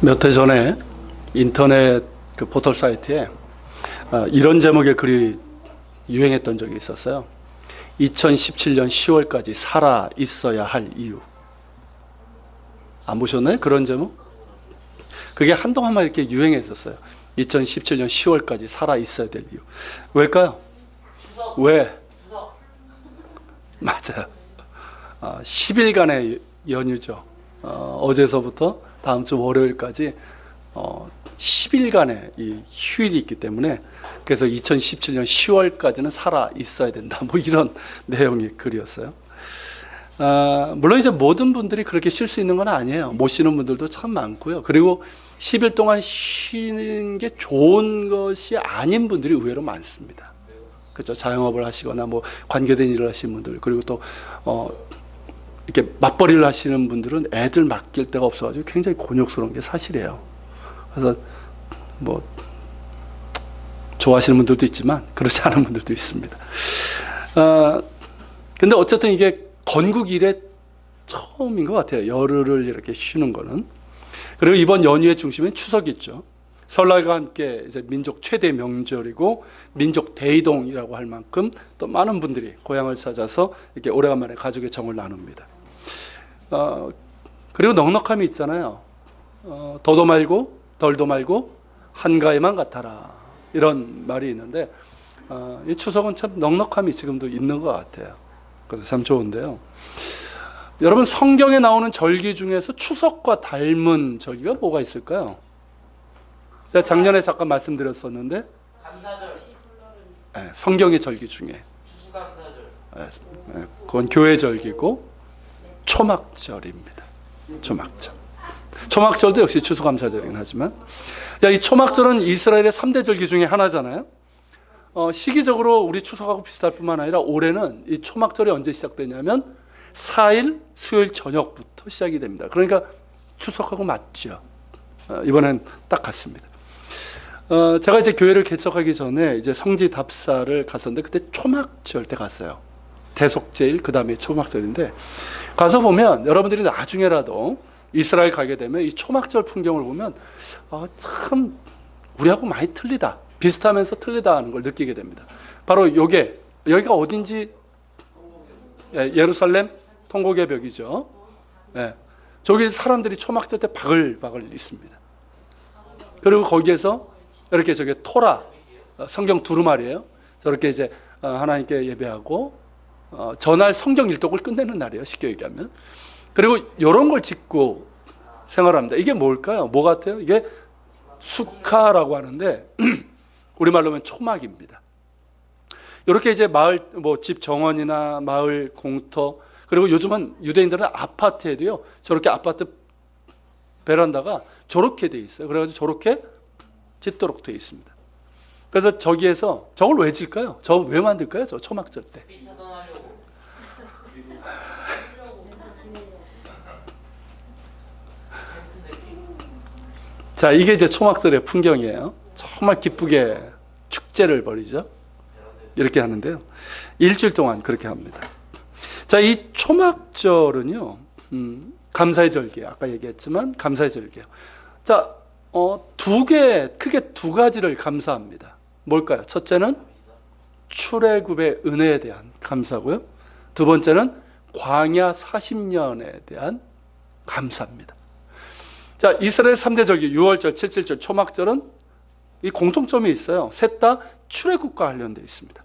몇 해 전에 인터넷 그 포털 사이트에 이런 제목의 글이 유행했던 적이 있었어요. 2017년 10월까지 살아 있어야 할 이유. 안 보셨나요? 그런 제목? 그게 한동안만 이렇게 유행했었어요. 2017년 10월까지 살아 있어야 될 이유. 왜일까요? 추석. 왜? 추석. 맞아요. 10일간의 연휴죠. 어제서부터 다음 주 월요일까지 10일간의 이 휴일이 있기 때문에, 그래서 2017년 10월까지는 살아 있어야 된다. 뭐 이런 내용의 글이었어요. 물론 이제 모든 분들이 그렇게 쉴 수 있는 건 아니에요. 못 쉬는 분들도 참 많고요. 그리고 10일 동안 쉬는 게 좋은 것이 아닌 분들이 의외로 많습니다. 그렇죠. 자영업을 하시거나 뭐 관계된 일을 하시는 분들, 그리고 또 이렇게 맞벌이를 하시는 분들은 애들 맡길 데가 없어가지고 굉장히 곤욕스러운 게 사실이에요. 그래서 뭐 좋아하시는 분들도 있지만 그렇지 않은 분들도 있습니다. 근데 어쨌든 이게 건국 이래 처음인 것 같아요. 열흘을 이렇게 쉬는 거는. 그리고 이번 연휴의 중심엔 추석이 있죠. 설날과 함께 이제 민족 최대 명절이고 민족 대이동이라고 할 만큼 또 많은 분들이 고향을 찾아서 이렇게 오래간만에 가족의 정을 나눕니다. 그리고 넉넉함이 있잖아요. 더도 말고 덜도 말고 한가위만 같아라, 이런 말이 있는데 이 추석은 참 넉넉함이 지금도 있는 것 같아요. 그래서 참 좋은데요. 여러분, 성경에 나오는 절기 중에서 추석과 닮은 절기가 뭐가 있을까요? 제가 작년에 잠깐 말씀드렸었는데, 감사절. 네, 성경의 절기 중에 추수감사절. 그건 교회 절기고 초막절입니다. 초막절. 초막절도 역시 추수감사절이긴 하지만, 이 초막절은 이스라엘의 3대 절기 중에 하나잖아요. 시기적으로 우리 추석하고 비슷할 뿐만 아니라 올해는 이 초막절이 언제 시작되냐면 4일 수요일 저녁부터 시작이 됩니다. 그러니까 추석하고 맞죠. 이번엔 딱 같습니다. 제가 이제 교회를 개척하기 전에 이제 성지 답사를 갔었는데, 그때 초막절 때 갔어요. 대속제일, 그 다음에 초막절인데, 가서 보면 여러분들이 나중에라도 이스라엘 가게 되면 이 초막절 풍경을 보면 참 우리하고 많이 틀리다, 비슷하면서 틀리다 하는 걸 느끼게 됩니다. 바로 여기가 어딘지, 예루살렘 통곡의 벽이죠. 저기 사람들이 초막절 때 바글바글 있습니다. 그리고 거기에서 이렇게 저게 토라, 성경 두루마리예요. 저렇게 이제 하나님께 예배하고 전날 성경 일독을 끝내는 날이에요, 쉽게 얘기하면. 그리고 이런 걸 짓고 생활합니다. 이게 뭘까요? 뭐 같아요? 이게 수카라고 하는데 우리말로 하면 초막입니다. 이렇게 이제 마을, 뭐 집 정원이나 마을 공터, 그리고 요즘은 유대인들은 아파트에도요, 저렇게 아파트 베란다가 저렇게 돼 있어요. 그래가지고 저렇게 짓도록 돼 있습니다. 그래서 저기에서 저걸 왜 질까요? 저걸 왜 만들까요? 저 초막절 때. 자, 이게 이제 초막절의 풍경이에요. 정말 기쁘게 축제를 벌이죠. 이렇게 하는데요. 일주일 동안 그렇게 합니다. 자, 이 초막절은요, 감사의 절기예요. 아까 얘기했지만 감사의 절기예요. 자, 크게 두 가지를 감사합니다. 뭘까요? 첫째는 출애굽의 은혜에 대한 감사고요. 두 번째는 광야 40년에 대한 감사입니다. 자, 이스라엘 3대 절기, 6월절, 7.7절, 초막절은 이 공통점이 있어요. 셋 다 출애굽과 관련되어 있습니다.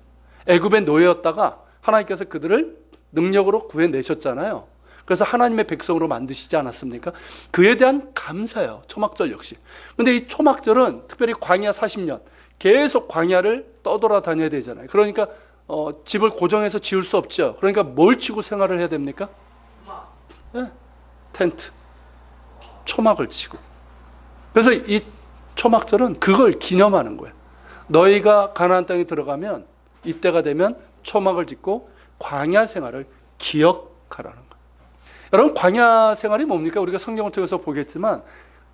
애굽의 노예였다가 하나님께서 그들을 능력으로 구해내셨잖아요. 그래서 하나님의 백성으로 만드시지 않았습니까? 그에 대한 감사예요, 초막절 역시. 근데 이 초막절은 특별히 광야 40년, 계속 광야를 떠돌아다녀야 되잖아요. 그러니까 집을 고정해서 지을 수 없죠. 그러니까 뭘 치고 생활을 해야 됩니까? 네, 텐트, 초막을 치고. 그래서 이 초막절은 그걸 기념하는 거예요. 너희가 가나안 땅에 들어가면 이때가 되면 초막을 짓고 광야 생활을 기억하라는 거예요. 여러분, 광야 생활이 뭡니까? 우리가 성경을 통해서 보겠지만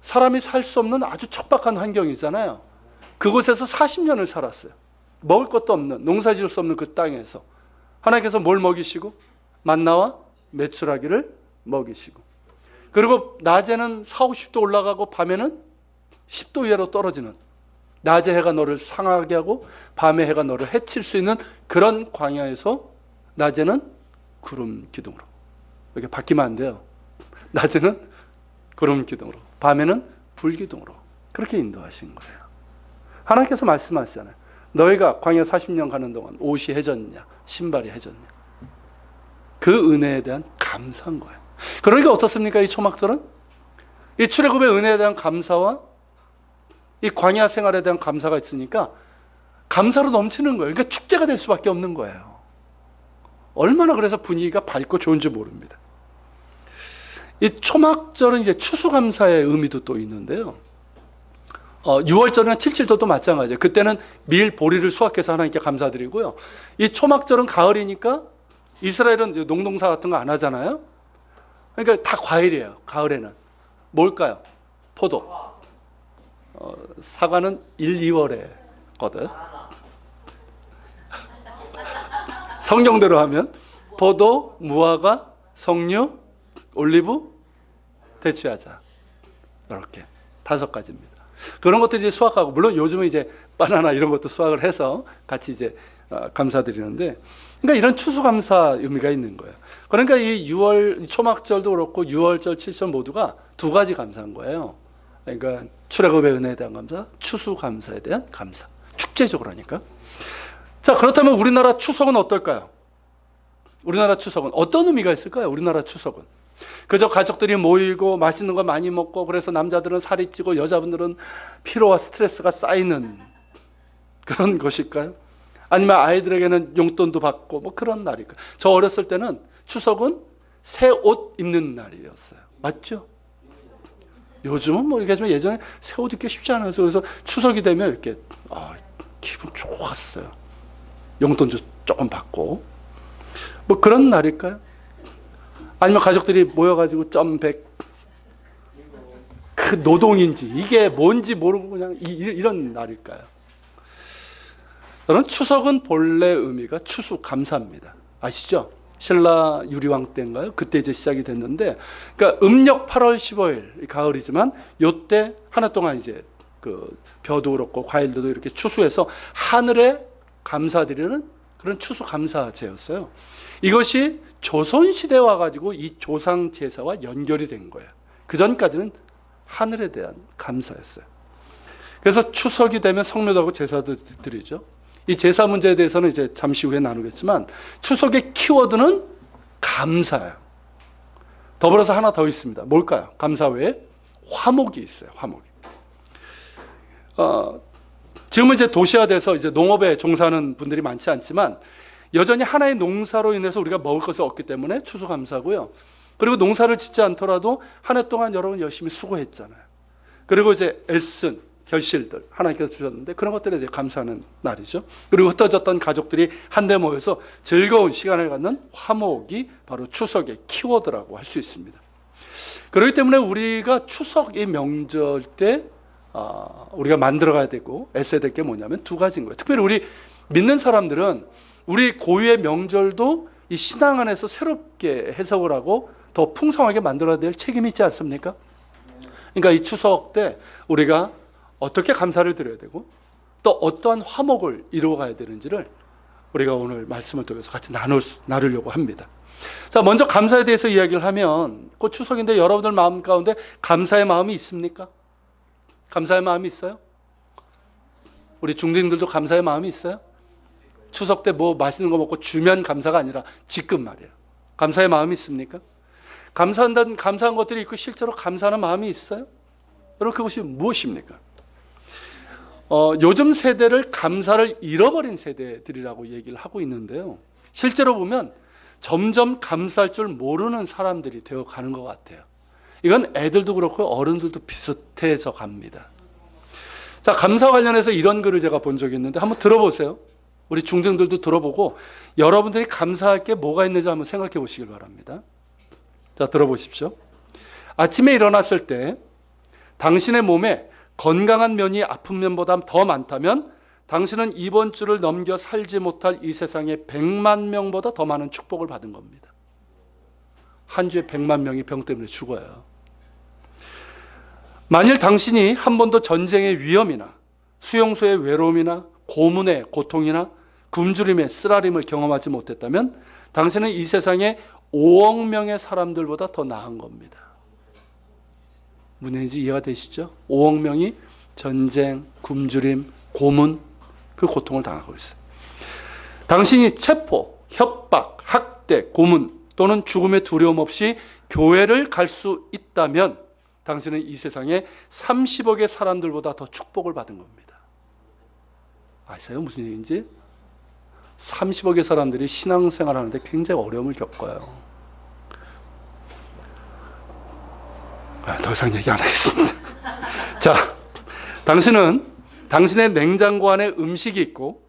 사람이 살 수 없는 아주 척박한 환경이잖아요. 그곳에서 40년을 살았어요. 먹을 것도 없는, 농사 지을 수 없는 그 땅에서 하나님께서 뭘 먹이시고? 만나와 메추라기를 먹이시고, 그리고 낮에는 4, 50도 올라가고 밤에는 10도 이하로 떨어지는, 낮에 해가 너를 상하게 하고 밤에 해가 너를 해칠 수 있는 그런 광야에서 낮에는 구름 기둥으로, 이렇게 바뀌면 안 돼요. 낮에는 구름 기둥으로, 밤에는 불 기둥으로 그렇게 인도하신 거예요. 하나님께서 말씀하시잖아요. 너희가 광야 40년 가는 동안 옷이 해졌냐 신발이 해졌냐. 그 은혜에 대한 감사한 거예요. 그러니까 어떻습니까? 이 초막절은 이 출애굽의 은혜에 대한 감사와 이 광야 생활에 대한 감사가 있으니까 감사로 넘치는 거예요. 그러니까 축제가 될 수밖에 없는 거예요. 얼마나 그래서 분위기가 밝고 좋은지 모릅니다. 이 초막절은 이제 추수감사의 의미도 또 있는데요. 6월절이나 7.7도도 마찬가지예요. 그때는 밀, 보리를 수확해서 하나님께 감사드리고요. 이 초막절은 가을이니까 이스라엘은 농동사 같은 거 안 하잖아요. 그러니까 다 과일이에요. 가을에는. 뭘까요? 포도. 사과는 1, 2월에 거든. 성경대로 하면 포도, 무화과, 석류, 올리브, 대추야자. 이렇게 5가지입니다. 그런 것도 이제 수확하고, 물론 요즘은 이제 바나나 이런 것도 수확을 해서 같이 이제 감사드리는데, 그러니까 이런 추수감사 의미가 있는 거예요. 그러니까 이 6월 초막절도 그렇고 6월절, 7절 모두가 2가지 감사한 거예요. 그러니까 출애굽의 은혜에 대한 감사, 추수감사에 대한 감사. 축제적으로 하니까. 자, 그렇다면 우리나라 추석은 어떨까요? 우리나라 추석은 어떤 의미가 있을까요? 우리나라 추석은 그저 가족들이 모이고 맛있는 거 많이 먹고, 그래서 남자들은 살이 찌고 여자분들은 피로와 스트레스가 쌓이는 그런 것일까요? 아니면 아이들에게는 용돈도 받고 뭐 그런 날일까요? 저 어렸을 때는 추석은 새 옷 입는 날이었어요. 맞죠? 요즘은 뭐 이렇게 좀, 예전에 새 옷 입기 쉽지 않아서 그래서 추석이 되면 이렇게 기분 좋았어요. 용돈도 조금 받고 뭐 그런 날일까요? 아니면 가족들이 모여가지고 점백, 그 노동인지 이게 뭔지 모르고 그냥 이런 날일까요? 저는 추석은 본래 의미가 추수감사입니다. 아시죠? 신라 유리왕 때인가요? 그때 이제 시작이 됐는데, 그러니까 음력 8월 15일 가을이지만 요때 한 해 동안 이제 그 벼도 그렇고 과일도 이렇게 추수해서 하늘에 감사드리는 그런 추수감사제였어요. 이것이 조선시대에 와가지고 이 조상제사와 연결이 된 거예요. 그 전까지는 하늘에 대한 감사였어요. 그래서 추석이 되면 성묘도 하고 제사도 드리죠. 이 제사 문제에 대해서는 이제 잠시 후에 나누겠지만, 추석의 키워드는 감사예요. 더불어서 하나 더 있습니다. 뭘까요? 감사 외에 화목이 있어요. 화목이. 지금은 이제 도시화돼서 이제 농업에 종사하는 분들이 많지 않지만, 여전히 하나의 농사로 인해서 우리가 먹을 것을 얻기 때문에 추수감사고요. 그리고 농사를 짓지 않더라도 한 해 동안 여러분 열심히 수고했잖아요. 그리고 이제 애쓴 결실들 하나님께서 주셨는데, 그런 것들에 이제 감사하는 날이죠. 그리고 흩어졌던 가족들이 한데 모여서 즐거운 시간을 갖는 화목이 바로 추석의 키워드라고 할 수 있습니다. 그렇기 때문에 우리가 추석 이 명절 때 우리가 만들어가야 되고 애써야 될 게 뭐냐면 2가지인 거예요. 특별히 우리 믿는 사람들은 우리 고유의 명절도 이 신앙 안에서 새롭게 해석을 하고 더 풍성하게 만들어야 될 책임이 있지 않습니까? 그러니까 이 추석 때 우리가 어떻게 감사를 드려야 되고 또 어떠한 화목을 이루어가야 되는지를 우리가 오늘 말씀을 통해서 같이 나누려고 합니다. 자, 먼저 감사에 대해서 이야기를 하면, 곧 추석인데 여러분들 마음 가운데 감사의 마음이 있습니까? 감사의 마음이 있어요? 우리 중딩들도 감사의 마음이 있어요? 추석 때 뭐 맛있는 거 먹고 주면 감사가 아니라 지금 말이에요. 감사의 마음이 있습니까? 감사한 것들이 있고 실제로 감사하는 마음이 있어요? 여러분, 그것이 무엇입니까? 요즘 세대를 감사를 잃어버린 세대들이라고 얘기를 하고 있는데요. 실제로 보면 점점 감사할 줄 모르는 사람들이 되어가는 것 같아요. 이건 애들도 그렇고 어른들도 비슷해져 갑니다. 자, 감사 관련해서 이런 글을 제가 본 적이 있는데 한번 들어보세요. 우리 중등들도 들어보고 여러분들이 감사할 게 뭐가 있는지 한번 생각해 보시길 바랍니다. 자, 들어보십시오. 아침에 일어났을 때 당신의 몸에 건강한 면이 아픈 면보다 더 많다면 당신은 이번 주를 넘겨 살지 못할 이 세상에 100만 명보다 더 많은 축복을 받은 겁니다. 한 주에 100만 명이 병 때문에 죽어요. 만일 당신이 한 번도 전쟁의 위험이나 수용소의 외로움이나 고문의 고통이나 굶주림의 쓰라림을 경험하지 못했다면 당신은 이 세상에 5억 명의 사람들보다 더 나은 겁니다. 무슨 얘기인지 이해가 되시죠? 5억 명이 전쟁, 굶주림, 고문, 그 고통을 당하고 있어요. 당신이 체포, 협박, 학대, 고문 또는 죽음의 두려움 없이 교회를 갈 수 있다면 당신은 이 세상에 30억의 사람들보다 더 축복을 받은 겁니다. 아세요? 무슨 얘기인지? 30억의 사람들이 신앙생활 하는데 굉장히 어려움을 겪어요. 더 이상 얘기 안 하겠습니다. 자, 당신은 당신의 냉장고 안에 음식이 있고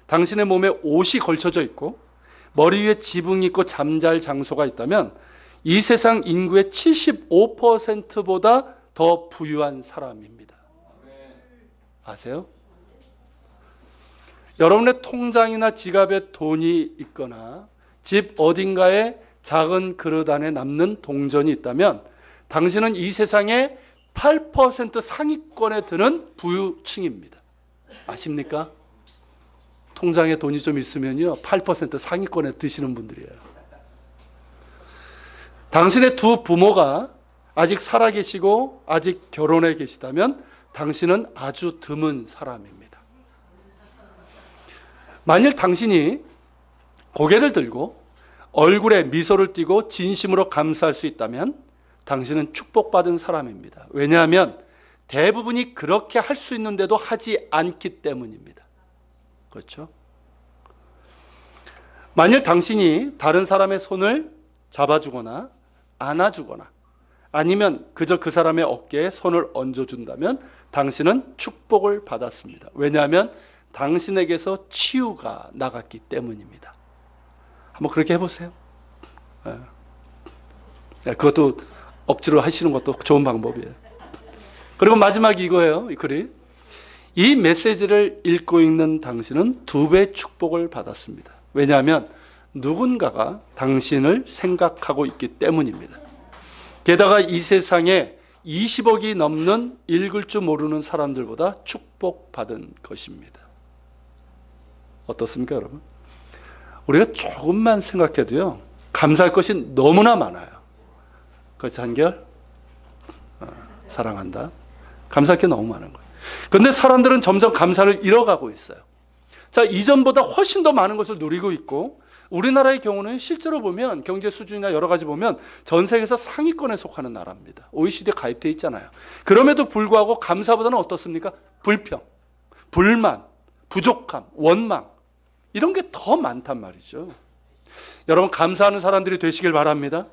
당신의 몸에 옷이 걸쳐져 있고 머리 위에 지붕이 있고 잠잘 장소가 있다면 이 세상 인구의 75%보다 더 부유한 사람입니다. 아세요? 여러분의 통장이나 지갑에 돈이 있거나 집 어딘가에 작은 그릇 안에 남는 동전이 있다면 당신은 이 세상의 8% 상위권에 드는 부유층입니다. 아십니까? 통장에 돈이 좀 있으면요 8% 상위권에 드시는 분들이에요. 당신의 두 부모가 아직 살아계시고 아직 결혼해 계시다면 당신은 아주 드문 사람입니다. 만일 당신이 고개를 들고 얼굴에 미소를 띠고 진심으로 감사할 수 있다면 당신은 축복받은 사람입니다. 왜냐하면 대부분이 그렇게 할 수 있는데도 하지 않기 때문입니다. 그렇죠? 만일 당신이 다른 사람의 손을 잡아주거나 안아주거나 아니면 그저 그 사람의 어깨에 손을 얹어준다면 당신은 축복을 받았습니다. 왜냐하면 당신에게서 치유가 나갔기 때문입니다. 한번 그렇게 해보세요. 그것도 억지로 하시는 것도 좋은 방법이에요. 그리고 마지막이 이거예요. 이 글이. 이 메시지를 읽고 있는 당신은 2배의 축복을 받았습니다. 왜냐하면 누군가가 당신을 생각하고 있기 때문입니다. 게다가 이 세상에 20억이 넘는 읽을 줄 모르는 사람들보다 축복받은 것입니다. 어떻습니까, 여러분? 우리가 조금만 생각해도요, 감사할 것이 너무나 많아요. 그렇지, 한결? 사랑한다. 감사할 게 너무 많은 거예요. 그런데 사람들은 점점 감사를 잃어가고 있어요. 자, 이전보다 훨씬 더 많은 것을 누리고 있고, 우리나라의 경우는 실제로 보면 경제 수준이나 여러 가지 보면 전 세계에서 상위권에 속하는 나라입니다. OECD에 가입되어 있잖아요. 그럼에도 불구하고 감사보다는 어떻습니까? 불평, 불만, 부족함, 원망 이런 게 더 많단 말이죠. 여러분 감사하는 사람들이 되시길 바랍니다.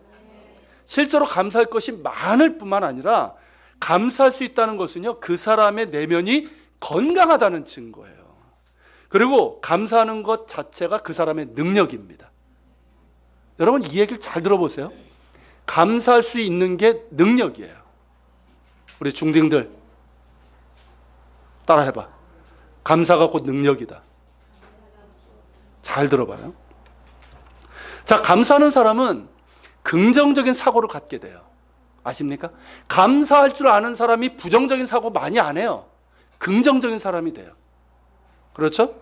실제로 감사할 것이 많을 뿐만 아니라 감사할 수 있다는 것은요, 그 사람의 내면이 건강하다는 증거예요. 그리고 감사하는 것 자체가 그 사람의 능력입니다. 여러분 이 얘기를 잘 들어보세요. 감사할 수 있는 게 능력이에요. 우리 중딩들 따라해봐. 감사가 곧 능력이다. 잘 들어봐요. 자, 감사하는 사람은 긍정적인 사고를 갖게 돼요. 아십니까? 감사할 줄 아는 사람이 부정적인 사고 많이 안 해요. 긍정적인 사람이 돼요. 그렇죠?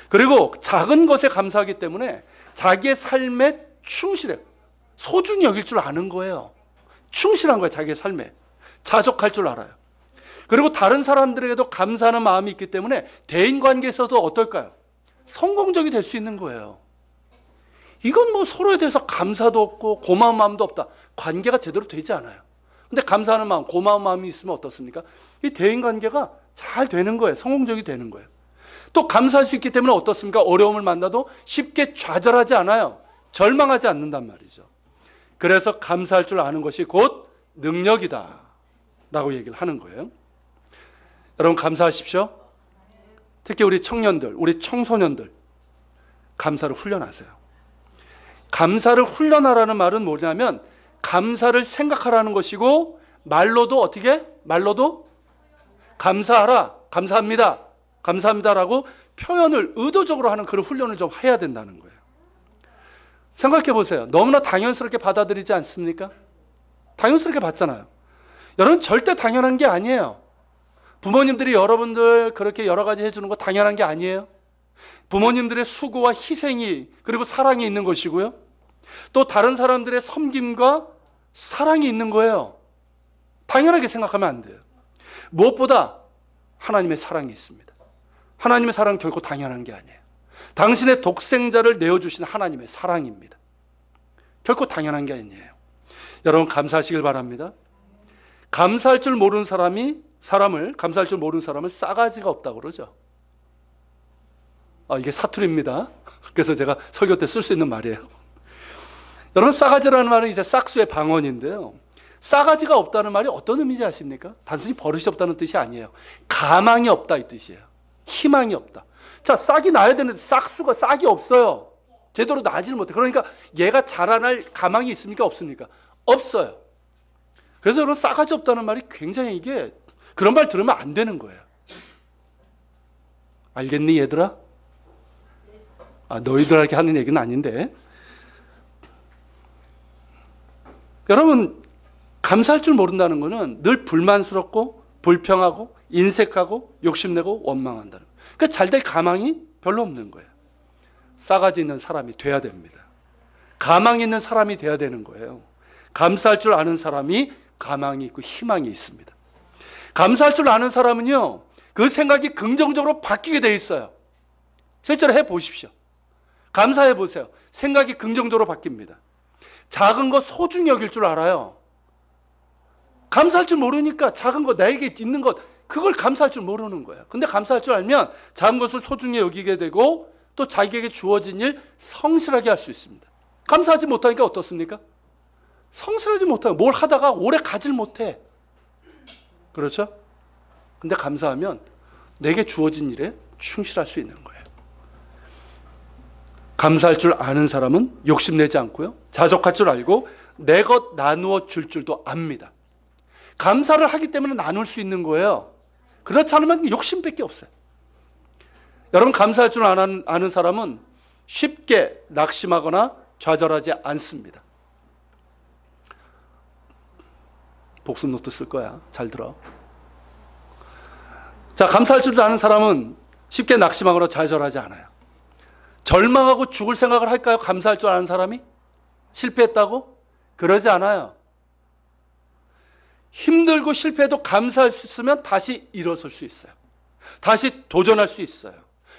그리고 작은 것에 감사하기 때문에 자기의 삶에 충실해요. 소중히 여길 줄 아는 거예요. 충실한 거예요. 자기의 삶에. 자족할 줄 알아요. 그리고 다른 사람들에게도 감사하는 마음이 있기 때문에 대인관계에서도 어떨까요? 성공적이 될 수 있는 거예요. 이건 뭐 서로에 대해서 감사도 없고 고마운 마음도 없다. 관계가 제대로 되지 않아요. 근데 감사하는 마음, 고마운 마음이 있으면 어떻습니까? 이 대인관계가 잘 되는 거예요. 성공적이 되는 거예요. 또 감사할 수 있기 때문에 어떻습니까? 어려움을 만나도 쉽게 좌절하지 않아요. 절망하지 않는단 말이죠. 그래서 감사할 줄 아는 것이 곧 능력이다 라고 얘기를 하는 거예요. 여러분 감사하십시오. 특히 우리 청년들, 우리 청소년들 감사를 훈련하세요. 감사를 훈련하라는 말은 뭐냐면 감사를 생각하라는 것이고 말로도 어떻게? 말로도 감사하라, 감사합니다, 감사합니다라고 표현을 의도적으로 하는 그런 훈련을 좀 해야 된다는 거예요. 생각해 보세요. 너무나 당연스럽게 받아들이지 않습니까? 당연스럽게 받잖아요. 여러분 절대 당연한 게 아니에요. 부모님들이 여러분들 그렇게 여러 가지 해주는 거 당연한 게 아니에요. 부모님들의 수고와 희생이 그리고 사랑이 있는 것이고요. 또 다른 사람들의 섬김과 사랑이 있는 거예요. 당연하게 생각하면 안 돼요. 무엇보다 하나님의 사랑이 있습니다. 하나님의 사랑은 결코 당연한 게 아니에요. 당신의 독생자를 내어주신 하나님의 사랑입니다. 결코 당연한 게 아니에요. 여러분 감사하시길 바랍니다. 감사할 줄 모르는 사람을 감사할 줄 모르는 사람을 싸가지가 없다고 그러죠. 이게 사투리입니다. 그래서 제가 설교 때 쓸 수 있는 말이에요. 여러분 싸가지라는 말은 이제 싹수의 방언인데요. 싸가지가 없다는 말이 어떤 의미인지 아십니까? 단순히 버릇이 없다는 뜻이 아니에요. 가망이 없다 이 뜻이에요. 희망이 없다. 자, 싹이 나야 되는데 싹수가 싹이 없어요. 제대로 나지를 못해. 그러니까 얘가 자라날 가망이 있습니까? 없습니까? 없어요. 그래서 여러분 싸가지 없다는 말이 굉장히 이게 그런 말 들으면 안 되는 거예요. 알겠니 얘들아? 너희들에게 하는 얘기는 아닌데. 여러분 감사할 줄 모른다는 것은 늘 불만스럽고 불평하고 인색하고 욕심내고 원망한다는 거예요. 그러니까 잘될 가망이 별로 없는 거예요. 싸가지 있는 사람이 돼야 됩니다. 가망 있는 사람이 돼야 되는 거예요. 감사할 줄 아는 사람이 가망이 있고 희망이 있습니다. 감사할 줄 아는 사람은요, 그 생각이 긍정적으로 바뀌게 돼 있어요. 실제로 해보십시오. 감사해 보세요. 생각이 긍정적으로 바뀝니다. 작은 것 소중히 여길 줄 알아요. 감사할 줄 모르니까 작은 것, 나에게 있는 것, 그걸 감사할 줄 모르는 거예요. 근데 감사할 줄 알면 작은 것을 소중히 여기게 되고 또 자기에게 주어진 일 성실하게 할 수 있습니다. 감사하지 못하니까 어떻습니까? 성실하지 못하고 뭘 하다가 오래 가질 못해. 그렇죠? 근데 감사하면 내게 주어진 일에 충실할 수 있는 거예요. 감사할 줄 아는 사람은 욕심내지 않고요. 자족할 줄 알고 내 것 나누어 줄 줄도 압니다. 감사를 하기 때문에 나눌 수 있는 거예요. 그렇지 않으면 욕심밖에 없어요. 여러분 감사할 줄 아는 사람은 쉽게 낙심하거나 좌절하지 않습니다. 복습 노트 쓸 거야. 잘 들어. 자, 감사할 줄 아는 사람은 쉽게 낙심하거나 좌절하지 않아요. 절망하고 죽을 생각을 할까요? 감사할 줄 아는 사람이? 실패했다고? 그러지 않아요. 힘들고 실패해도 감사할 수 있으면 다시 일어설 수 있어요. 다시 도전할 수 있어요.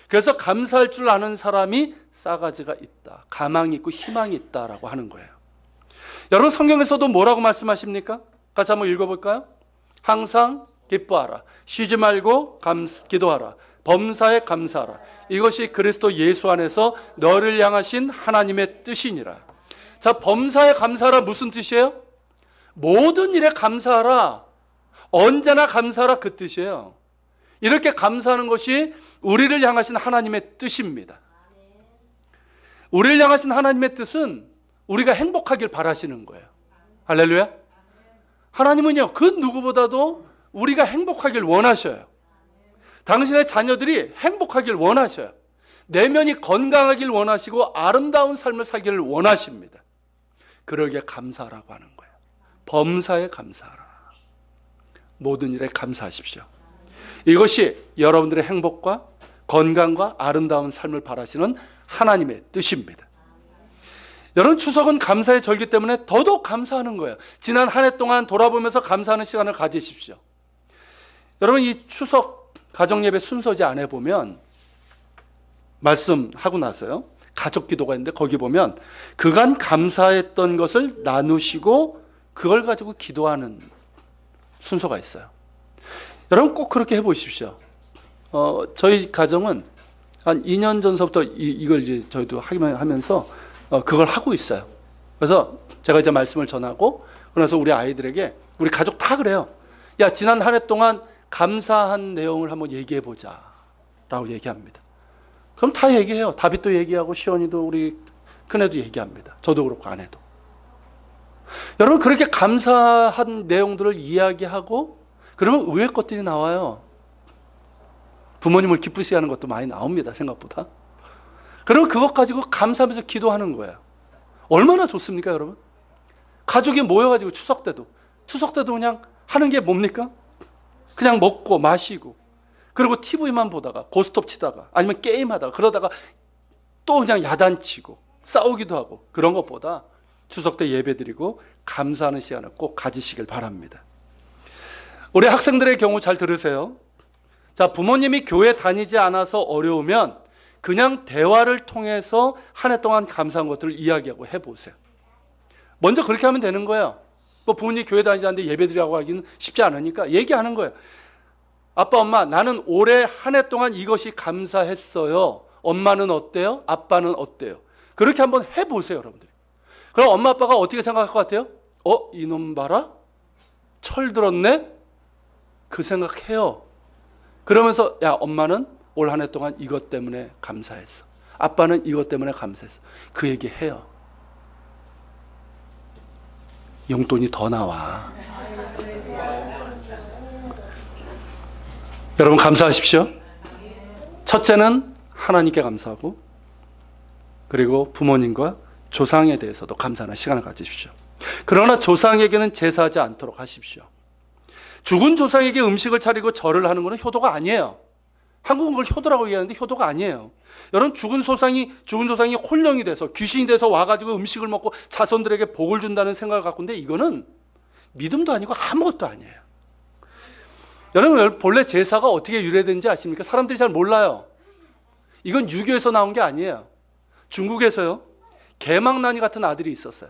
그래서 감사할 줄 아는 사람이 싸가지가 있다. 가망이 있고 희망이 있다라고 하는 거예요. 여러분 성경에서도 뭐라고 말씀하십니까? 같이 한번 읽어볼까요? 항상 기뻐하라. 쉬지 말고 기도하라. 범사에 감사하라. 이것이 그리스도 예수 안에서 너를 향하신 하나님의 뜻이니라. 자, 범사에 감사하라 무슨 뜻이에요? 모든 일에 감사하라. 언제나 감사하라 그 뜻이에요. 이렇게 감사하는 것이 우리를 향하신 하나님의 뜻입니다. 우리를 향하신 하나님의 뜻은 우리가 행복하길 바라시는 거예요. 할렐루야. 하나님은요, 그 누구보다도 우리가 행복하길 원하셔요. 당신의 자녀들이 행복하길 원하셔요. 내면이 건강하길 원하시고 아름다운 삶을 살기를 원하십니다. 그러기에 감사하라고 하는 거예요. 범사에 감사하라. 모든 일에 감사하십시오. 이것이 여러분들의 행복과 건강과 아름다운 삶을 바라시는 하나님의 뜻입니다. 여러분 추석은 감사의 절기 때문에 더더욱 감사하는 거예요. 지난 한 해 동안 돌아보면서 감사하는 시간을 가지십시오. 여러분 이 추석 가정예배 순서지 안에 보면 말씀하고 나서요, 가족기도가 있는데 거기 보면 그간 감사했던 것을 나누시고 그걸 가지고 기도하는 순서가 있어요. 여러분 꼭 그렇게 해보십시오. 저희 가정은 한 2년 전서부터 이걸 이제 저희도 하면서 그걸 하고 있어요. 그래서 제가 이제 말씀을 전하고 그래서 우리 아이들에게 우리 가족 다 그래요. 야, 지난 한 해 동안 감사한 내용을 한번 얘기해 보자 라고 얘기합니다. 그럼 다 얘기해요. 다윗도 얘기하고 시원이도 우리 큰애도 얘기합니다. 저도 그렇고 아내도. 여러분 그렇게 감사한 내용들을 이야기하고 그러면 의외의 것들이 나와요. 부모님을 기쁘시게 하는 것도 많이 나옵니다. 생각보다. 그러면 그것 가지고 감사하면서 기도하는 거예요. 얼마나 좋습니까 여러분? 가족이 모여가지고 추석 때도 그냥 하는 게 뭡니까? 그냥 먹고 마시고 그리고 TV만 보다가 고스톱 치다가 아니면 게임하다가 그러다가 또 그냥 야단치고 싸우기도 하고 그런 것보다 추석 때 예배드리고 감사하는 시간을 꼭 가지시길 바랍니다. 우리 학생들의 경우 잘 들으세요. 자, 부모님이 교회 다니지 않아서 어려우면 그냥 대화를 통해서 한 해 동안 감사한 것들을 이야기하고 해보세요. 먼저 그렇게 하면 되는 거예요. 뭐 부모님이 교회 다니지 않는데 예배드리라고 하기는 쉽지 않으니까 얘기하는 거예요. 아빠, 엄마, 나는 올해 한 해 동안 이것이 감사했어요. 엄마는 어때요? 아빠는 어때요? 그렇게 한번 해보세요, 여러분들. 그럼 엄마, 아빠가 어떻게 생각할 것 같아요? 이놈 봐라? 철 들었네? 그 생각해요. 그러면서 야, 엄마는 올 한 해 동안 이것 때문에 감사했어. 아빠는 이것 때문에 감사했어. 그 얘기 해요. 용돈이 더 나와. 여러분 감사하십시오. 첫째는 하나님께 감사하고 그리고 부모님과 조상에 대해서도 감사하는 시간을 가지십시오. 그러나 조상에게는 제사하지 않도록 하십시오. 죽은 조상에게 음식을 차리고 절을 하는 것은 효도가 아니에요. 한국은 그걸 효도라고 얘기하는데 효도가 아니에요. 여러분 죽은 조상이 홀령이 돼서 귀신이 돼서 와가지고 음식을 먹고 자손들에게 복을 준다는 생각을 갖고 있는데 이거는 믿음도 아니고 아무것도 아니에요. 여러분 본래 제사가 어떻게 유래된지 아십니까? 사람들이 잘 몰라요. 이건 유교에서 나온 게 아니에요. 중국에서요. 개망나니 같은 아들이 있었어요.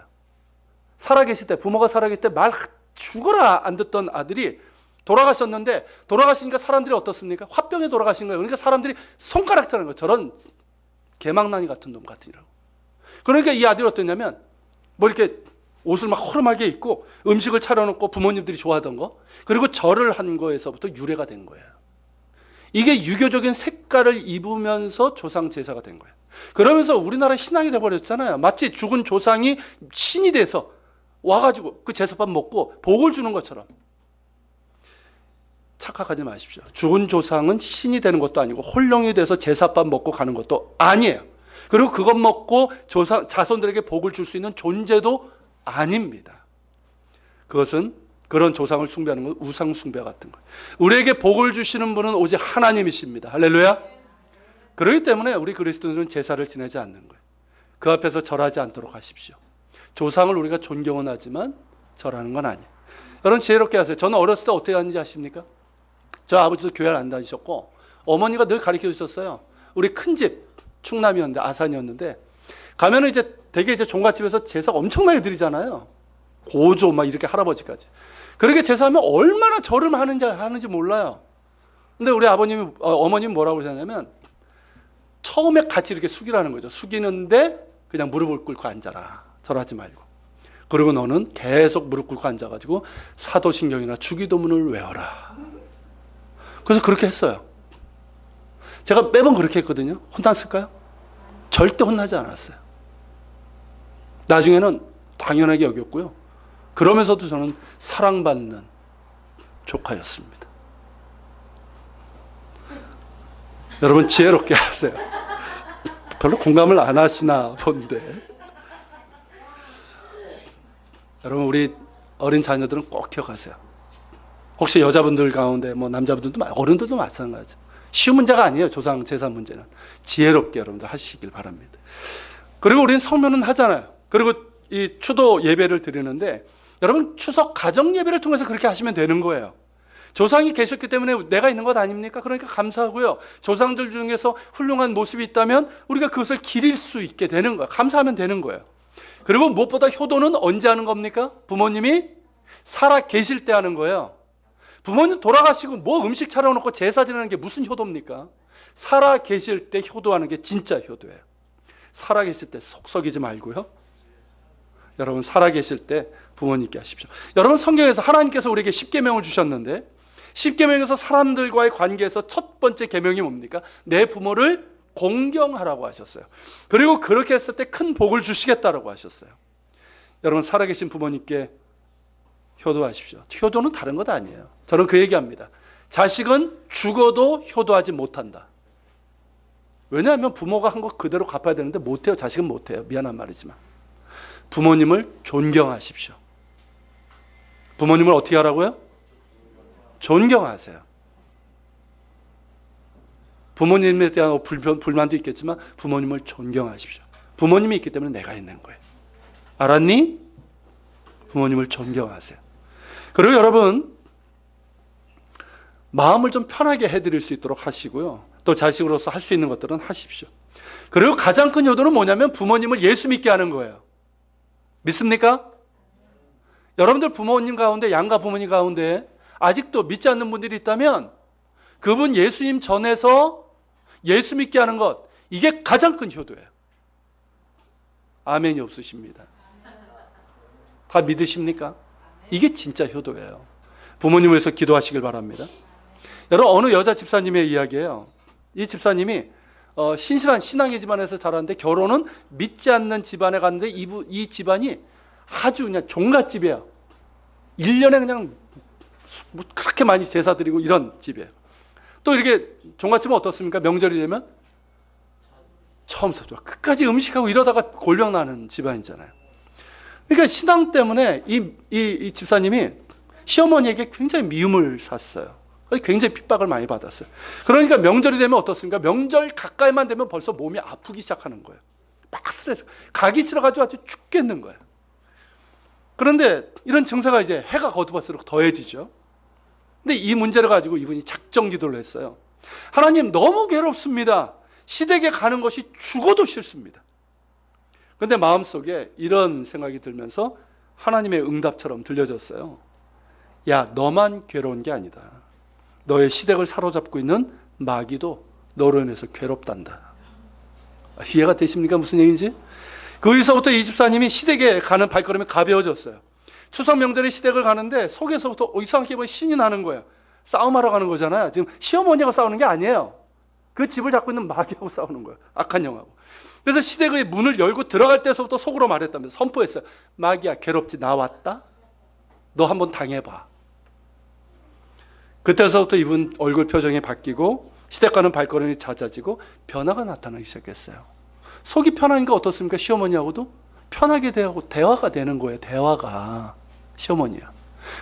살아계실 때 부모가 살아계실 때 말 죽어라 안 듣던 아들이 돌아가셨는데 돌아가시니까 사람들이 어떻습니까? 화병에 돌아가신 거예요. 그러니까 사람들이 손가락 자는 거예요. 저런 개망나니 같은 놈 같으라고. 그러니까 이 아들이 어땠냐면 뭐 이렇게 옷을 막 허름하게 입고 음식을 차려놓고 부모님들이 좋아하던 거 그리고 절을 한 거에서부터 유래가 된 거예요. 이게 유교적인 색깔을 입으면서 조상 제사가 된 거예요. 그러면서 우리나라 신앙이 돼버렸잖아요. 마치 죽은 조상이 신이 돼서 와가지고 그 제사밥 먹고 복을 주는 것처럼. 착각하지 마십시오. 죽은 조상은 신이 되는 것도 아니고 홀령이 돼서 제사밥 먹고 가는 것도 아니에요. 그리고 그것 먹고 자손들에게 복을 줄 수 있는 존재도 아닙니다. 그것은 그런 조상을 숭배하는 건 우상 숭배 같은 거예요. 우리에게 복을 주시는 분은 오직 하나님이십니다. 할렐루야. 그렇기 때문에 우리 그리스도인들은 제사를 지내지 않는 거예요. 그 앞에서 절하지 않도록 하십시오. 조상을 우리가 존경은 하지만 절하는 건 아니에요. 여러분 지혜롭게 하세요. 저는 어렸을 때 어떻게 하는지 아십니까? 저 아버지도 교회를 안 다니셨고 어머니가 늘 가르쳐 주셨어요. 우리 큰집 충남이었는데 아산이었는데 가면은 이제 되게 이제 종갓집에서 제사 엄청나게 드리잖아요. 고조 막 이렇게 할아버지까지. 그렇게 제사하면 얼마나 절을 하는지 몰라요. 근데 우리 어머님이 뭐라고 그러셨냐면 처음에 같이 이렇게 숙이라는 거죠. 숙이는데 그냥 무릎을 꿇고 앉아라. 절하지 말고. 그리고 너는 계속 무릎 꿇고 앉아가지고 사도신경이나 주기도문을 외워라. 그래서 그렇게 했어요. 제가 매번 그렇게 했거든요. 혼났을까요? 절대 혼나지 않았어요. 나중에는 당연하게 여겼고요. 그러면서도 저는 사랑받는 조카였습니다. 여러분 지혜롭게 하세요. 별로 공감을 안 하시나 본데. 여러분 우리 어린 자녀들은 꼭 기억하세요. 혹시 여자분들 가운데 뭐 남자분들도 어른들도 마찬가지. 쉬운 문제가 아니에요. 조상 제사 문제는. 지혜롭게 여러분들 하시길 바랍니다. 그리고 우리는 성묘는 하잖아요. 그리고 이 추도 예배를 드리는데 여러분 추석 가정 예배를 통해서 그렇게 하시면 되는 거예요. 조상이 계셨기 때문에 내가 있는 것 아닙니까? 그러니까 감사하고요. 조상들 중에서 훌륭한 모습이 있다면 우리가 그것을 기릴 수 있게 되는 거예요. 감사하면 되는 거예요. 그리고 무엇보다 효도는 언제 하는 겁니까? 부모님이 살아 계실 때 하는 거예요. 부모님 돌아가시고 뭐 음식 차려놓고 제사 지내는 게 무슨 효도입니까? 살아 계실 때 효도하는 게 진짜 효도예요. 살아 계실 때 속썩이지 말고요. 여러분 살아 계실 때 부모님께 하십시오. 여러분 성경에서 하나님께서 우리에게 10계명을 주셨는데 10계명에서 사람들과의 관계에서 첫 번째 계명이 뭡니까? 내 부모를 공경하라고 하셨어요. 그리고 그렇게 했을 때 큰 복을 주시겠다라고 하셨어요. 여러분 살아계신 부모님께 효도하십시오. 효도는 다른 것 아니에요. 저는 그 얘기합니다. 자식은 죽어도 효도하지 못한다. 왜냐하면 부모가 한 거 그대로 갚아야 되는데 못해요. 자식은 못해요. 미안한 말이지만. 부모님을 존경하십시오. 부모님을 어떻게 하라고요? 존경하세요. 부모님에 대한 불만도 있겠지만 부모님을 존경하십시오. 부모님이 있기 때문에 내가 있는 거예요. 알았니? 부모님을 존경하세요. 그리고 여러분, 마음을 좀 편하게 해드릴 수 있도록 하시고요. 또 자식으로서 할 수 있는 것들은 하십시오. 그리고 가장 큰 효도는 뭐냐면 부모님을 예수 믿게 하는 거예요. 믿습니까? 여러분들 부모님 가운데, 양가 부모님 가운데 아직도 믿지 않는 분들이 있다면 그분 예수님 전에서 예수 믿게 하는 것, 이게 가장 큰 효도예요. 아멘이 없으십니다. 다 믿으십니까? 이게 진짜 효도예요. 부모님을 위해서 기도하시길 바랍니다. 여러분, 어느 여자 집사님의 이야기예요. 이 집사님이 신실한 신앙의 집안에서 자랐는데 결혼은 믿지 않는 집안에 갔는데 이 집안이 아주 그냥 종갓집이에요. 1년에 그냥 그렇게 많이 제사 드리고 이런 집이에요. 또 이렇게 종갓집은 어떻습니까? 명절이 되면 처음부터 끝까지 음식하고 이러다가 골병 나는 집안이잖아요. 그러니까 신앙 때문에 이 집사님이 시어머니에게 굉장히 미움을 샀어요. 굉장히 핍박을 많이 받았어요. 그러니까 명절이 되면 어떻습니까? 명절 가까이만 되면 벌써 몸이 아프기 시작하는 거예요. 막 스트레스, 가기 싫어가지고 아주 죽겠는 거예요. 그런데 이런 증세가 이제 해가 거듭할수록 더해지죠. 근데 이 문제를 가지고 이분이 작정 기도를 했어요. 하나님, 너무 괴롭습니다. 시댁에 가는 것이 죽어도 싫습니다. 그런데 마음속에 이런 생각이 들면서 하나님의 응답처럼 들려졌어요. 야, 너만 괴로운 게 아니다. 너의 시댁을 사로잡고 있는 마귀도 너로 인해서 괴롭단다. 이해가 되십니까? 무슨 얘기인지? 거기서부터 이 집사님이 시댁에 가는 발걸음이 가벼워졌어요. 추석 명절에 시댁을 가는데 속에서부터 이상하게 뭐 신이 나는 거예요. 싸움하러 가는 거잖아요. 지금 시어머니하고 싸우는 게 아니에요. 그 집을 잡고 있는 마귀하고 싸우는 거예요. 악한 영하고. 그래서 시댁의 문을 열고 들어갈 때서부터 속으로 말했다면서 선포했어요. 마귀야, 괴롭지, 나왔다? 너 한번 당해봐. 그때서부터 이분 얼굴 표정이 바뀌고 시댁 가는 발걸음이 잦아지고 변화가 나타나기 시작했어요. 속이 편하니까 어떻습니까? 시어머니하고도 편하게 대하고 대화가 되는 거예요. 대화가. 시어머니야.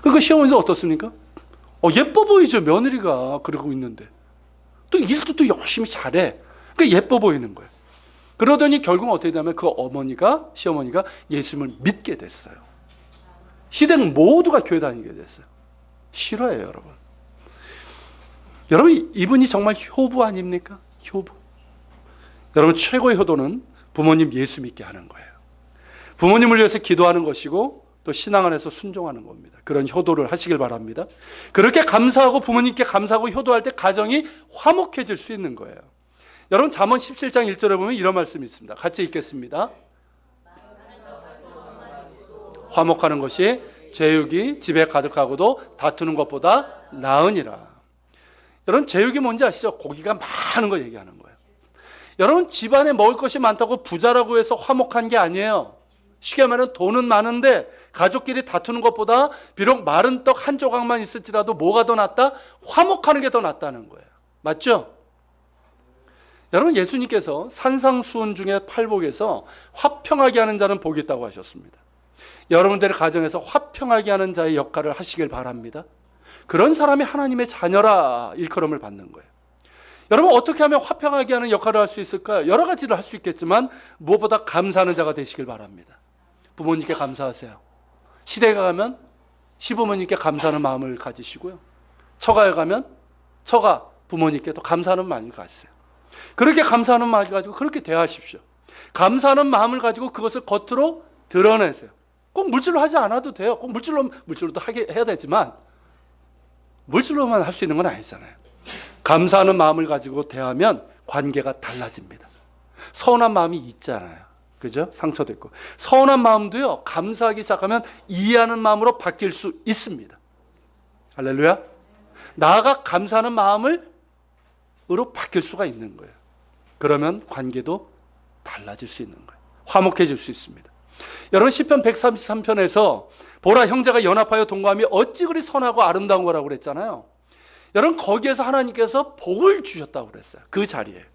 그러니까 시어머니도 어떻습니까? 예뻐 보이죠. 며느리가 그러고 있는데. 또 일도 또 열심히 잘해. 그러니까 예뻐 보이는 거예요. 그러더니 결국은 어떻게 되냐면 그 시어머니가 예수님을 믿게 됐어요. 시댁 모두가 교회 다니게 됐어요. 실화예요, 여러분. 여러분, 이분이 정말 효부 아닙니까? 효부. 여러분, 최고의 효도는 부모님 예수 믿게 하는 거예요. 부모님을 위해서 기도하는 것이고 또 신앙 안에서 순종하는 겁니다. 그런 효도를 하시길 바랍니다. 그렇게 감사하고 부모님께 감사하고 효도할 때 가정이 화목해질 수 있는 거예요. 여러분, 잠언 17장 1절에 보면 이런 말씀이 있습니다. 같이 읽겠습니다. 화목하는 것이 제육이 집에 가득하고도 다투는 것보다 나으니라. 여러분, 제육이 뭔지 아시죠? 고기가 많은 거 얘기하는 거예요. 여러분, 집안에 먹을 것이 많다고 부자라고 해서 화목한 게 아니에요. 쉽게 말하면 돈은 많은데 가족끼리 다투는 것보다 비록 마른 떡 한 조각만 있을지라도 뭐가 더 낫다? 화목하는 게 더 낫다는 거예요. 맞죠? 여러분, 예수님께서 산상수훈 중에 팔복에서 화평하게 하는 자는 복이 있다고 하셨습니다. 여러분들의 가정에서 화평하게 하는 자의 역할을 하시길 바랍니다. 그런 사람이 하나님의 자녀라 일컬음을 받는 거예요. 여러분, 어떻게 하면 화평하게 하는 역할을 할 수 있을까요? 여러 가지를 할 수 있겠지만 무엇보다 감사하는 자가 되시길 바랍니다. 부모님께 감사하세요. 시댁에 가면 시부모님께 감사하는 마음을 가지시고요. 처가에 가면 처가 부모님께 또 감사하는 마음을 가지세요. 그렇게 감사하는 마음을 가지고 그렇게 대하십시오. 감사하는 마음을 가지고 그것을 겉으로 드러내세요. 꼭 물질로 하지 않아도 돼요. 꼭 물질로도 해야 되지만 물질로만 할 수 있는 건 아니잖아요. 감사하는 마음을 가지고 대하면 관계가 달라집니다. 서운한 마음이 있잖아요. 그죠? 상처도 있고. 서운한 마음도요, 감사하기 시작하면 이해하는 마음으로 바뀔 수 있습니다. 할렐루야. 나아가 감사하는 마음으로 바뀔 수가 있는 거예요. 그러면 관계도 달라질 수 있는 거예요. 화목해질 수 있습니다. 여러분, 시편 133편에서 보라, 형제가 연합하여 동거함이 어찌 그리 선하고 아름다운 거라고 그랬잖아요. 여러분, 거기에서 하나님께서 복을 주셨다고 그랬어요. 그 자리에.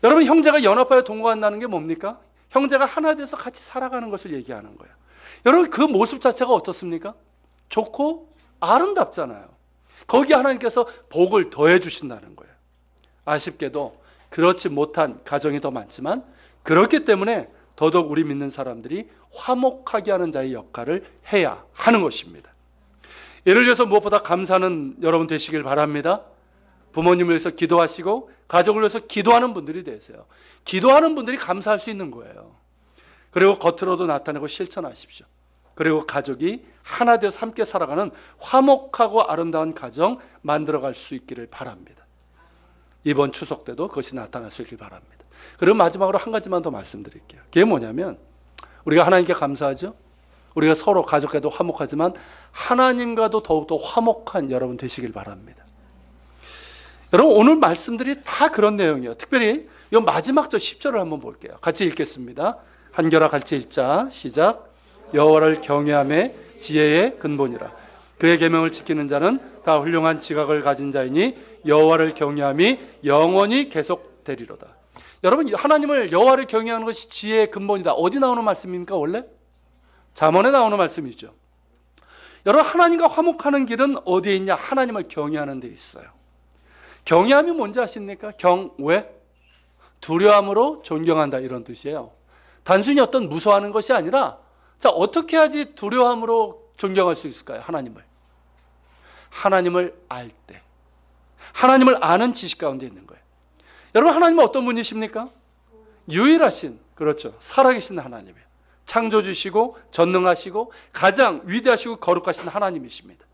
여러분, 형제가 연합하여 동거한다는 게 뭡니까? 형제가 하나 돼서 같이 살아가는 것을 얘기하는 거예요. 여러분, 그 모습 자체가 어떻습니까? 좋고 아름답잖아요. 거기 하나님께서 복을 더해 주신다는 거예요. 아쉽게도 그렇지 못한 가정이 더 많지만 그렇기 때문에 더더욱 우리 믿는 사람들이 화목하게 하는 자의 역할을 해야 하는 것입니다. 예를 들어서 무엇보다 감사하는 여러분 되시길 바랍니다. 부모님을 위해서 기도하시고 가족을 위해서 기도하는 분들이 되세요. 기도하는 분들이 감사할 수 있는 거예요. 그리고 겉으로도 나타내고 실천하십시오. 그리고 가족이 하나 되어서 함께 살아가는 화목하고 아름다운 가정 만들어갈 수 있기를 바랍니다. 이번 추석 때도 그것이 나타날 수 있길 바랍니다. 그리고 마지막으로 한 가지만 더 말씀드릴게요. 그게 뭐냐면 우리가 하나님께 감사하죠. 우리가 서로 가족과도 화목하지만 하나님과도 더욱더 화목한 여러분 되시길 바랍니다. 여러분 오늘 말씀들이 다 그런 내용이에요. 특별히 이 마지막 저 10절을 한번 볼게요. 같이 읽겠습니다. 한결아 같이 읽자. 시작. 여호와를 경외함에 지혜의 근본이라. 그의 계명을 지키는 자는 다 훌륭한 지각을 가진 자이니 여호와를 경외함이 영원히 계속되리로다. 여러분 하나님을 여호와를 경외하는 것이 지혜의 근본이다. 어디 나오는 말씀입니까 원래? 잠언에 나오는 말씀이죠. 여러분 하나님과 화목하는 길은 어디에 있냐? 하나님을 경외하는 데 있어요. 경외함이 뭔지 아십니까? 경외, 두려움으로 존경한다 이런 뜻이에요. 단순히 어떤 무서워하는 것이 아니라 자 어떻게 해야지 두려움으로 존경할 수 있을까요? 하나님을 알 때, 하나님을 아는 지식 가운데 있는 거예요. 여러분 하나님은 어떤 분이십니까? 유일하신, 그렇죠, 살아계신 하나님이에요. 창조주시고 전능하시고 가장 위대하시고 거룩하신 하나님이십니다.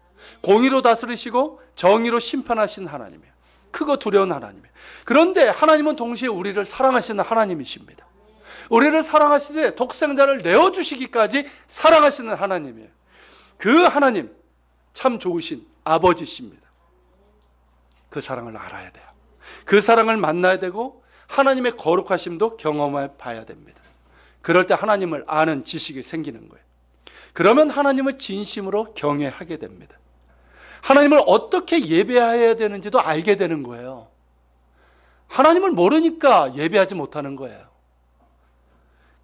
공의로 다스리시고 정의로 심판하신 하나님이에요. 크고 두려운 하나님이에요. 그런데 하나님은 동시에 우리를 사랑하시는 하나님이십니다. 우리를 사랑하시되 독생자를 내어주시기까지 사랑하시는 하나님이에요. 그 하나님 참 좋으신 아버지십니다. 그 사랑을 알아야 돼요. 그 사랑을 만나야 되고 하나님의 거룩하심도 경험해 봐야 됩니다. 그럴 때 하나님을 아는 지식이 생기는 거예요. 그러면 하나님을 진심으로 경외하게 됩니다. 하나님을 어떻게 예배해야 되는지도 알게 되는 거예요. 하나님을 모르니까 예배하지 못하는 거예요.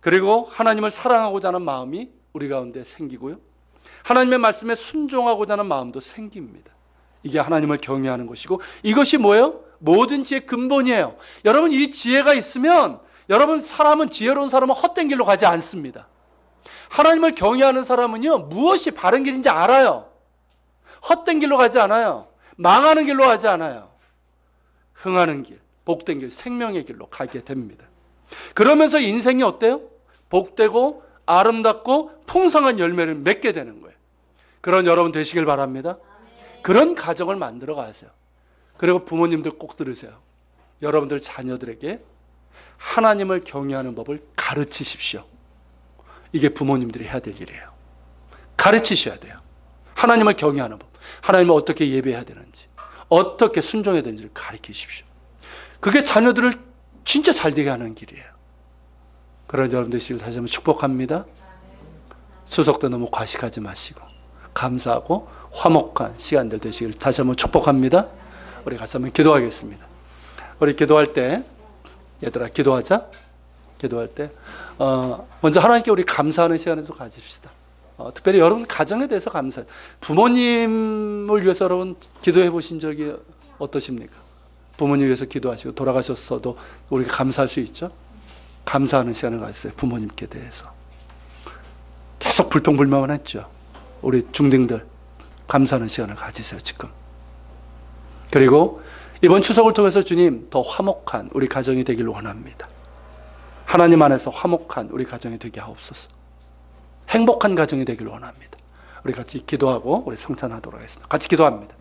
그리고 하나님을 사랑하고자 하는 마음이 우리 가운데 생기고요. 하나님의 말씀에 순종하고자 하는 마음도 생깁니다. 이게 하나님을 경외하는 것이고 이것이 뭐예요? 모든 지혜의 근본이에요. 여러분 이 지혜가 있으면 여러분 사람은 지혜로운 사람은 헛된 길로 가지 않습니다. 하나님을 경외하는 사람은요 무엇이 바른 길인지 알아요. 헛된 길로 가지 않아요. 망하는 길로 가지 않아요. 흥하는 길, 복된 길, 생명의 길로 가게 됩니다. 그러면서 인생이 어때요? 복되고 아름답고 풍성한 열매를 맺게 되는 거예요. 그런 여러분 되시길 바랍니다. 그런 가정을 만들어 가세요. 그리고 부모님들 꼭 들으세요. 여러분들 자녀들에게 하나님을 경외하는 법을 가르치십시오. 이게 부모님들이 해야 될 일이에요. 가르치셔야 돼요. 하나님을 경외하는 법, 하나님을 어떻게 예배해야 되는지, 어떻게 순종해야 되는지를 가르치십시오. 그게 자녀들을 진짜 잘 되게 하는 길이에요. 그런 여러분 되시길 다시 한번 축복합니다. 추석 때 너무 과식하지 마시고 감사하고 화목한 시간들 되시길 다시 한번 축복합니다. 우리 같이 한번 기도하겠습니다. 우리 기도할 때 얘들아 기도하자. 기도할 때 먼저 하나님께 우리 감사하는 시간을 좀 가집시다. 특별히 여러분 가정에 대해서 감사해요. 부모님을 위해서 여러분 기도해 보신 적이 어떠십니까? 부모님 위해서 기도하시고 돌아가셨어도 우리가 감사할 수 있죠? 감사하는 시간을 가졌어요. 부모님께 대해서 계속 불평불만만 했죠. 우리 중딩들 감사하는 시간을 가지세요. 지금. 그리고 이번 추석을 통해서 주님 더 화목한 우리 가정이 되기를 원합니다. 하나님 안에서 화목한 우리 가정이 되게 하옵소서. 행복한 가정이 되기를 원합니다. 우리 같이 기도하고 우리 성찬하도록 하겠습니다. 같이 기도합니다.